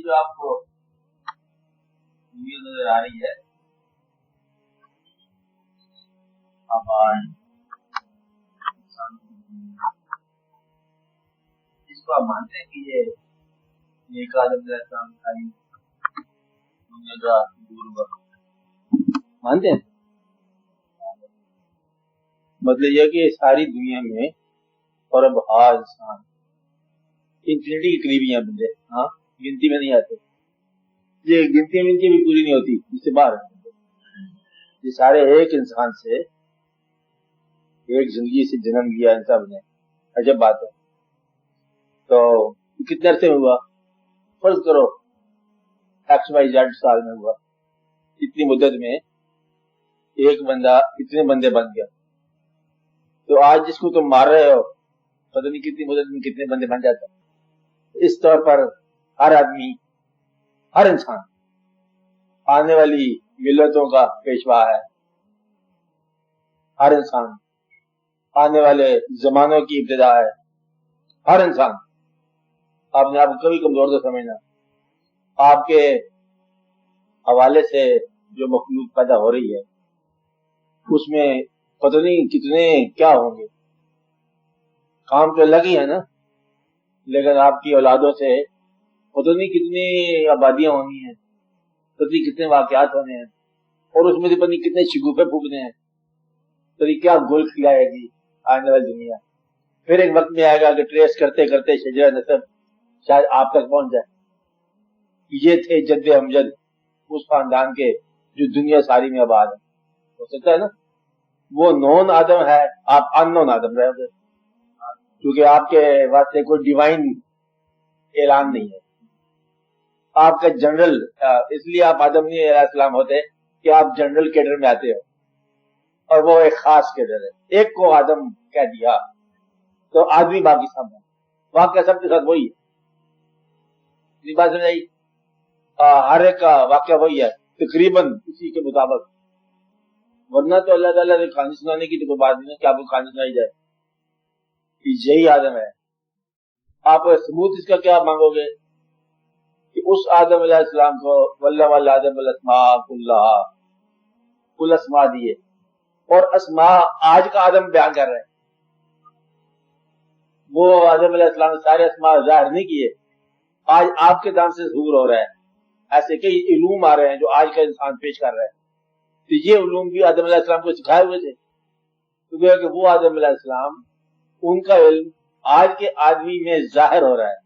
جو آپ کو نظر آ رہی ہے اس کو آپ مانتے ہیں کہ یہ ایک آدم علیہ السلام کا مانتے ہیں؟ مطلب یہ کہ ساری دنیا میں اور اب انسان انفینٹی کے قریب ہیں بندے، ہاں گنتی میں نہیں آتے، یہ گنتی بھی پوری نہیں ہوتی، اس سے باہر یہ سارے ایک انسان سے ایک زندگی سے جنم لیا ان سب نے، عجب بات ہے۔ تو کتنے عرصے میں ہوا؟ فرض کرو XYZ سال میں ہوا، اتنی مدت میں ایک بندہ اتنے بندے بن گیا، تو آج جس کو تم مار رہے ہو پتہ نہیں کتنی مدت میں کتنے بندے بن جاتا۔ اس طور پر ہر آدمی، ہر انسان آنے والی ملتوں کا پیشوا ہے، ہر انسان آنے والے زمانوں کی ابتدا ہے، ہر انسان۔ آپ نے آپ کو کبھی کمزور تو سمجھنا، آپ کے حوالے سے جو مخلوق پیدا ہو رہی ہے اس میں پتہ نہیں کتنے کیا ہوں گے، کام تو الگ ہی ہے نا، لیکن آپ کی اولادوں سے پتہ نہیں کتنی آبادیاں ہونی ہیں، پتہ نہیں کتنے واقعات ہونے ہیں، اور اس میں سے پتہ نہیں کتنے شگوفے پھونکنے ہیں، پتہ نہیں کیا گل کھلائے گی آنے والی دنیا۔ پھر ایک وقت میں آئے گا کہ ٹریس کرتے کرتے شجرہ نسب شاید آپ تک پہنچ جائے۔ یہ تھے جد امجد اس خاندان کے جو دنیا ساری میں آباد ہے، ہو سکتا ہے نا وہ نون آدم ہے، آپ ان نون آدم رہے گے، کیونکہ آپ کے واسطے کوئی ڈیوائن اعلان نہیں ہے، آپ کا جنرل، اس لیے آپ آدم علیہ السلام ہوتے کہ آپ جنرل کیڈر میں آتے ہو، اور وہ ایک خاص کیڈر ہے، ایک کو آدم کہہ دیا تو آدمی باقی سب ہے، واقعہ سب کے ساتھ وہی ہے، بات سمجھ، ہر ایک کا واقعہ وہی ہے تقریباً اسی کے مطابق، ورنہ تو اللہ تعالیٰ نے کہانی سنانے کی تو کوئی بات نہیں ہے کہ آپ کو کہانی سنائی جائے، یہی آدم ہے۔ آپ ثبوت اس کا کیا مانگو گے کہ اس آدم علیہ السلام کو واللہ والآدم الاسماء کلہا، کل اسماء دیے، اور اسماء آج کا آدم بیان کر رہے ہیں، وہ آدم علیہ السلام نے سارے اسماء ظاہر نہیں کیے، آج آپ کے دم سے ظہور ہو رہا ہے۔ ایسے کئی علوم آ رہے ہیں جو آج کا انسان پیش کر رہا ہے، تو یہ علوم بھی آدم علیہ السلام کو سکھائے ہوئے تھے، تو کہ وہ آدم علیہ السلام ان کا علم آج کے آدمی میں ظاہر ہو رہا ہے،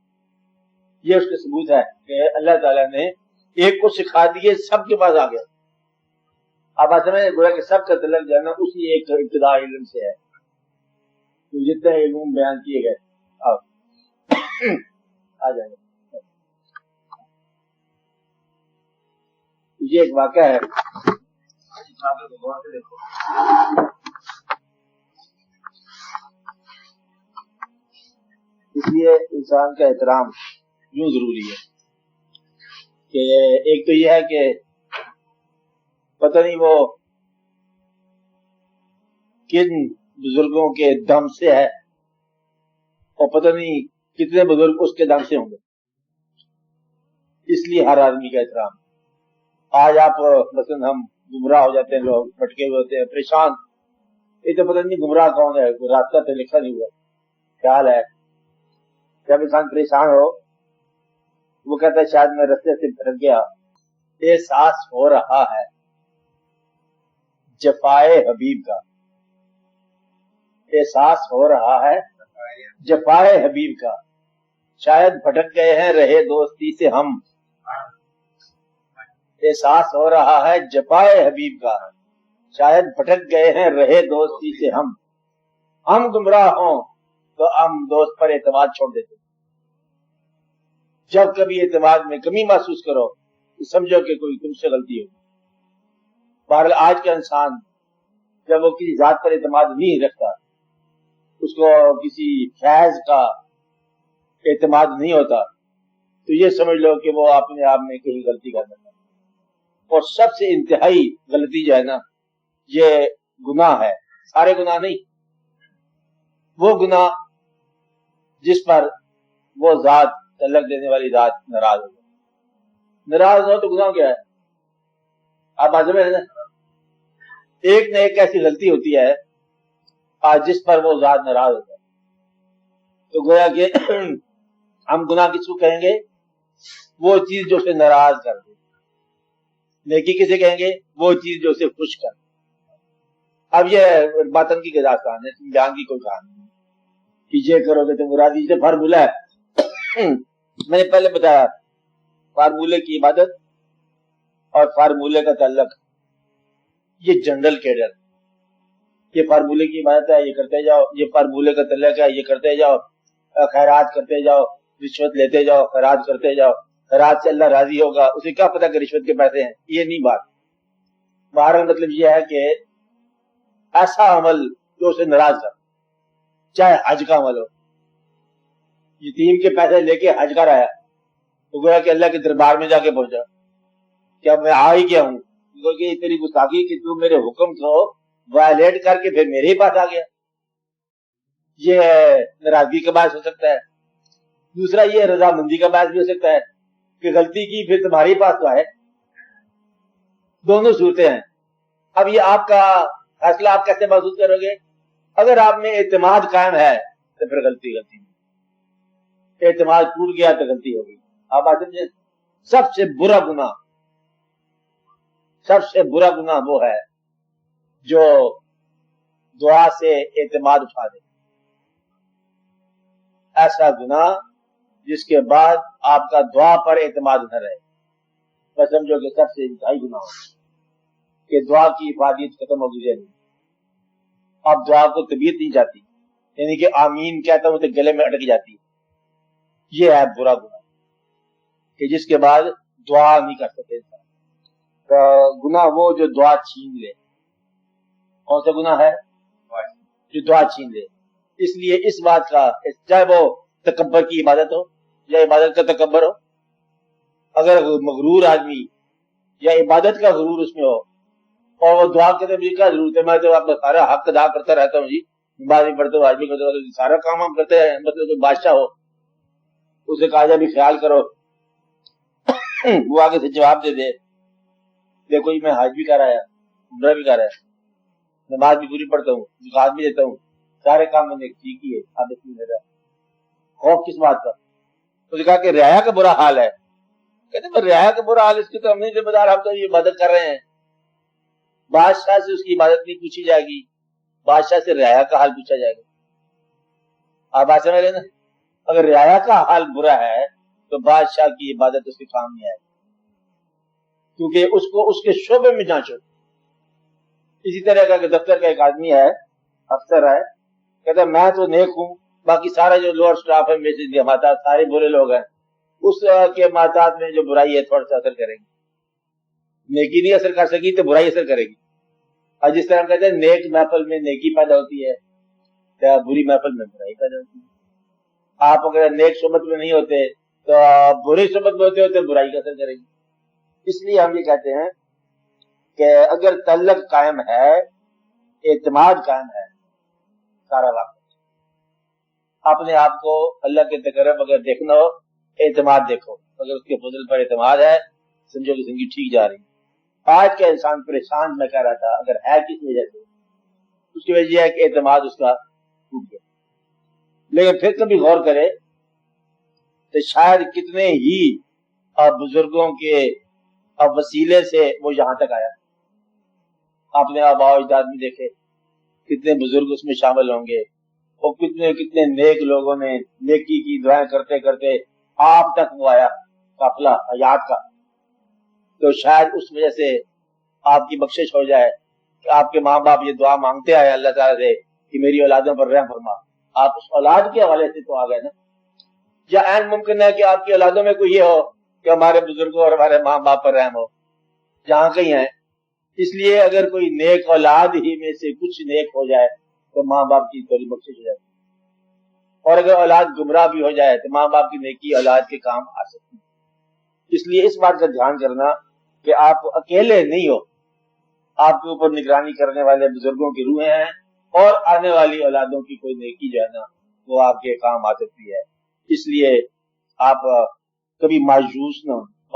یہ اس کے ثبوت ہے کہ اللہ تعالیٰ نے ایک کو سکھا دیے سب کے پاس آ گیا۔ آپ بات سمجھیں، گویا کہ سب کا تعلق جو ہے نا اسی ایک ابتدا علم سے ہے، تو جتنے علوم بیان کیے گئے آپ آ جائیں گے۔ یہ ایک واقعہ ہے، اس لیے انسان کا احترام یوں ضروری ہے کہ ایک تو یہ ہے کہ پتہ نہیں وہ کن بزرگوں کے دم سے ہے، اور پتہ نہیں کتنے بزرگ اس کے دم سے ہوں گے، اس لیے ہر آدمی کا احترام۔ آج آپ مثلا ہم گمراہ ہو جاتے ہیں، لوگ بھٹکے ہوئے ہوتے ہیں، پریشان، یہ تو پتہ نہیں گمراہ کون ہے، کوئی راستہ پہ لکھا نہیں ہوا، خیال ہے جب انسان پریشان ہو وہ کہتا ہے شاید میں رستے سے بھٹک گیا، احساس ہو رہا ہے جفائے حبیب کا، احساس ہو رہا ہے جفائے حبیب کا، شاید بھٹک گئے ہیں رہے دوستی سے ہم، احساس ہو رہا ہے جفائے حبیب کا، شاید بھٹک گئے ہیں رہے دوستی سے ہم گمراہ ہوں تو ہم دوست پر اعتماد چھوڑ دیتے، جب کبھی اعتماد میں کمی محسوس کرو تو سمجھو کہ کوئی تم سے غلطی ہوگی۔ بہرحال آج کا انسان جب وہ کسی ذات پر اعتماد نہیں رکھتا، اس کو کسی فیض کا اعتماد نہیں ہوتا، تو یہ سمجھ لو کہ وہ اپنے آپ میں کہیں غلطی کر دیتا ہے، اور سب سے انتہائی غلطی جو ہے نا یہ گناہ ہے، سارے گناہ نہیں، وہ گناہ جس پر وہ ذات تعلق دینے والی ذات ناراض ہو جائے، ناراض ہو تو گناہ کیا ہے؟ آپ بات سمجھ رہے ہیں؟ ایک نہ ایک ایسی غلطی ہوتی ہے آج جس پر وہ ذات ناراض ہوتا ہے. تو گویا کہ ہم گناہ کس کو کہیں گے؟ وہ چیز جو اسے ناراض کر دے. نیکی کسے کہیں گے؟ وہ چیز جو اسے خوش کر دے. اب یہ باطن کی آسان ہے، بیان کی کوئی کہانی نہیں. پیچھے کرو گے تو مرادی سے فارمولہ ہے. میں نے پہلے بتایا فارمولے کی عبادت اور فارمولے کا تعلق یہ جنرل کیڈر. یہ فارمولے کی عبادت ہے، یہ کرتے جاؤ. یہ فارمولے کا تعلق ہے، یہ کرتے جاؤ. خیرات کرتے جاؤ، رشوت لیتے جاؤ، خیرات کرتے جاؤ. خیرات سے اللہ راضی ہوگا. اسے کیا پتا کہ رشوت کے پیسے ہیں؟ یہ نہیں بات. بہرحال مطلب یہ ہے کہ ایسا عمل جو اسے ناراض کر، چاہے حج کا عمل ہو. یتیم کے پیسے لے کے حج کر آیا تو گویا کہ اللہ کے دربار میں جا کے پہنچا. کیا میں آ ہی گیا ہوں کیونکہ تیری گستاخی کہ تو میرے حکم کو وائلیٹ کر کے پھر میرے ہی پاس آ گیا. یہ ناراضگی کا باعث ہو سکتا ہے. دوسرا یہ رضامندی کا باعث بھی ہو سکتا ہے کہ غلطی کی پھر تمہارے پاس تو آئے. دونوں صورتیں ہیں. اب یہ آپ کا فیصلہ آپ کیسے محسوس کرو گے؟ اگر آپ میں اعتماد قائم ہے تو پھر غلطی نہیں. اعتماد ٹوٹ گیا تو غلطی ہوگی. آپ بات سمجھیں؟ سب سے برا گناہ وہ ہے جو دعا سے اعتماد اٹھا دے. ایسا گناہ جس کے بعد آپ کا دعا پر اعتماد نہ رہے. بس سمجھو کہ سب سے انتہائی گناہ ہو کہ دعا کی افادیت ختم ہو گئی. اب دعا کو طبیعت نہیں جاتی، یعنی کہ آمین کہتا ہوں تو گلے میں اٹک جاتی. یہ ہے برا گناہ کہ جس کے بعد دعا نہیں کر سکتے. گناہ وہ جو دعا چھین لے. کون سا گناہ ہے؟ جو دعا چھین لے. اس لیے اس بات کا، چاہے وہ تکبر کی عبادت ہو یا عبادت کا تکبر ہو، اگر مغرور آدمی یا عبادت کا غرور اس میں ہو اور وہ دعا کے بھی کیا ضرورت ہے، میں تو اپنا سارا حق ادا کرتا رہتا ہوں جی، نماز بھی پڑھتا ہوں، آدمی کرتا ہوں، سارا کام ہم کرتے ہیں، مطلب تو بادشاہ ہو. اسے کہا جائے بھی خیال کرو، وہ آگے سے جواب دے دے دیکھو جی میں حج بھی کر آیا، عمرہ بھی کر آیا، نماز بھی پوری پڑھتا ہوں، زکات بھی دیتا ہوں، سارے کام میں نے ٹھیک کیے. اب اس میں میرا خوف کس بات کا؟ اس نے کہا کہ رعایا کا برا حال ہے. کہتے ہیں رعایا کا برا حال اس کی تو ہم نہیں ذمہ دار، ہم تو یہ عبادت کر رہے ہیں. بادشاہ سے اس کی عبادت نہیں پوچھی جائے گی، بادشاہ سے رعایا کا حال پوچھا جائے گا. آپ بات سمجھ رہے نا؟ اگر رعایا کا حال برا ہے تو بادشاہ کی عبادت اس کے کام نہیں آئے گی، کیونکہ اس کو اس کے شعبے میں جانچو. اسی طرح کا کہ دفتر کا ایک آدمی ہے، افسر ہے، کہتا ہے میں تو نیک ہوں، باقی سارا جو لوور سٹاف ہے میرے ماتحت سارے برے لوگ ہیں. اس کے ماتحت میں جو برائی ہے تھوڑا سا اثر کرے گی. نیکی نہیں اثر کر سکی تو برائی اثر کرے گی. اور جس طرح ہم کہتے ہیں نیک محفل میں نیکی پیدا ہوتی ہے یا بری محفل میں برائی پیدا ہوتی ہے. آپ اگر نیک صحبت میں نہیں ہوتے تو بری صحبت میں ہوتے ہوتے برائی کا اثر کرے گی. اس لیے ہم یہ کہتے ہیں کہ اگر تعلق قائم ہے، اعتماد قائم ہے، سارا وقت اپنے آپ کو اللہ کے تقرب اگر دیکھنا ہو، اعتماد دیکھو. اگر اس کے فضل پر اعتماد ہے سمجھو کہ زندگی ٹھیک جا رہی. آج کا انسان پریشان میں کہہ رہا تھا اگر ہے کس وجہ سے، اس کی وجہ یہ ہے کہ اعتماد اس کا ٹوٹ گیا. لیکن پھر کبھی غور کرے تو شاید کتنے ہی بزرگوں کے وسیلے سے وہ یہاں تک آیا. آپ نے آباء و اجداد میں دیکھے کتنے بزرگ اس میں شامل ہوں گے، اور کتنے نیک لوگوں نے نیکی کی دعائیں کرتے کرتے آپ تک وہ آیا قافلہ حیات کا. تو شاید اس وجہ سے آپ کی بخشش ہو جائے کہ آپ کے ماں باپ یہ دعا مانگتے آئے اللہ تعالیٰ سے کہ میری اولادوں پر رحم فرما. آپ اس اولاد کے حوالے سے تو آ گئے نا. یا عین ممکن ہے کہ آپ کی اولادوں میں کوئی یہ ہو کہ ہمارے بزرگوں اور ہمارے ماں باپ پر رحم ہو، جہاں کہیں ہیں. اس لیے اگر کوئی نیک اولاد ہی میں سے کچھ نیک ہو جائے تو ماں باپ کی تھوڑی بخشش ہو جائے. اور اگر اولاد گمراہ بھی ہو جائے تو ماں باپ کی نیکی اولاد کے کام آ سکتی. اس لیے اس بات کا دھیان کرنا کہ آپ اکیلے نہیں ہو، آپ کے اوپر نگرانی کرنے والے بزرگوں کی روحیں ہیں، اور آنے والی اولادوں کی کوئی نیکی جو ہے نا وہ آپ کے کام آ سکتی ہے. اس لیے آپ کبھی مایوس نہ ہو.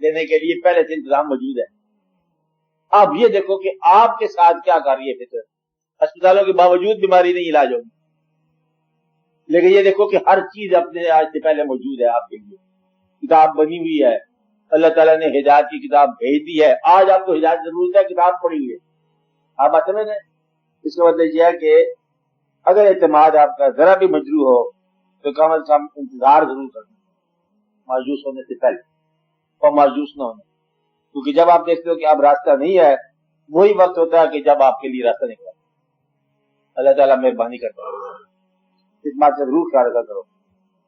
دینے کے لیے پہلے سے انتظام موجود ہے. آپ یہ دیکھو کہ آپ کے ساتھ کیا کر رہی ہے فطرت. اسپتالوں کے باوجود بیماری نہیں علاج ہوگی، لیکن یہ دیکھو کہ ہر چیز اپنے آج سے پہلے موجود ہے آپ کے لیے. کتاب بنی ہوئی ہے، اللہ تعالیٰ نے ہدایت کی کتاب بھیج دی ہے. آج آپ کو ہدایت ضرورت ہے، کتاب پڑھیے. آپ بات سمجھ رہے ہیں؟ اس کا مطلب یہ ہے کہ اگر اعتماد آپ کا ذرا بھی مجروح ہو تو کم از کم انتظار ضرور کرنا، مایوس ہونے سے پہلے، اور مایوس نہ ہونا. کیونکہ جب آپ دیکھتے ہو کہ اب راستہ نہیں ہے، وہی وقت ہوتا ہے کہ جب آپ کے لیے راستہ نکلا. اللہ تعالیٰ مہربانی کرتا ہے. اس بات سے ضرور خیال رکھا کرو.